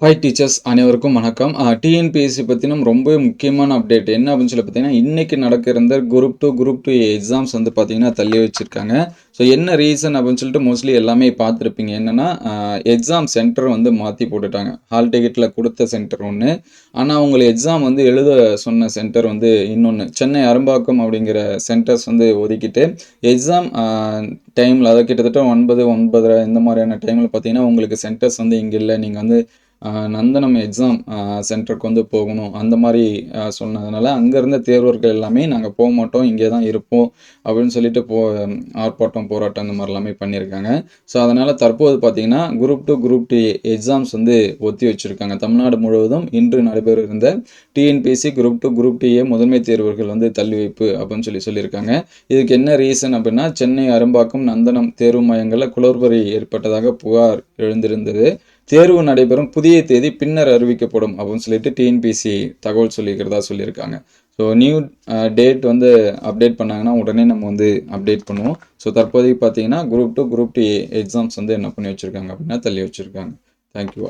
Hi teachers அனைவருக்கும் வணக்கம். TNPSC பற்றின ரொம்ப முக்கியமான அப்டேட் என்ன அப்படின்னு சொல்லி பார்த்தீங்கன்னா, இன்றைக்கி நடக்கிற குரூப் டூ எக்ஸாம்ஸ் வந்து பார்த்தீங்கன்னா தள்ளி வச்சுருக்காங்க. ஸோ என்ன ரீசன் அப்படின்னு சொல்லிட்டு மோஸ்ட்லி எல்லாமே பார்த்துருப்பீங்க. என்னென்னா எக்ஸாம் சென்டர் வந்து மாற்றி போட்டுட்டாங்க. ஹால் டிக்கெட்டில் கொடுத்த சென்டர் ஒன்று, ஆனால் அவங்களை எக்ஸாம் வந்து எழுத சொன்ன சென்டர் வந்து இன்னொன்று. சென்னை அரும்பாக்கம் அப்படிங்கிற சென்டர்ஸ் வந்து ஒதுக்கிட்டு எக்ஸாம் டைமில் அதை கிட்டத்தட்ட 9:30 இந்த மாதிரியான டைமில் பார்த்தீங்கன்னா உங்களுக்கு சென்டர்ஸ் வந்து இங்கே இல்லை, நீங்கள் வந்து நந்தனம் எக்ஸாம் சென்டருக்கு வந்து போகணும் அந்த மாதிரி சொன்னதுனால அங்கேருந்த தேர்வர்கள் எல்லாமே நாங்கள் போக மாட்டோம், இங்கே தான் இருப்போம் அப்படின்னு சொல்லிட்டு ஆர்ப்பாட்டம் போராட்டம் இந்த மாதிரி எல்லாமே பண்ணியிருக்காங்க. ஸோ அதனால் தற்போது பார்த்தீங்கன்னா குரூப் டூ எக்ஸாம்ஸ் வந்து ஒத்தி வச்சுருக்காங்க. தமிழ்நாடு முழுவதும் இன்று நடைபெற இருந்த டிஎன்பிஎஸ்சி குரூப் டூ முதன்மை தேர்வர்கள் வந்து தள்ளி வைப்பு அப்படின்னு சொல்லியிருக்காங்க. இதுக்கு என்ன ரீசன் அப்படின்னா, சென்னை அரும்பாக்கம் நந்தனம் தேர்வு மையங்களில் குளறுபடி ஏற்பட்டதாக புகார் எழுந்திருந்தது. தேர்வு நடைபெறும் புதிய தேதி பின்னர் அறிவிக்கப்படும் அப்படின்னு சொல்லிட்டு டிஎன்பிஎஸ்சி தகவல் சொல்லியிருக்காங்க. ஸோ நியூ டேட் வந்து அப்டேட் பண்ணாங்கன்னா உடனே நம்ம வந்து அப்டேட் பண்ணுவோம். ஸோ தற்போதைக்கு பார்த்தீங்கன்னா குரூப் டூ எக்ஸாம்ஸ் வந்து என்ன பண்ணி வச்சுருக்காங்க அப்படின்னா தள்ளி வச்சுருக்காங்க. தேங்க்யூ.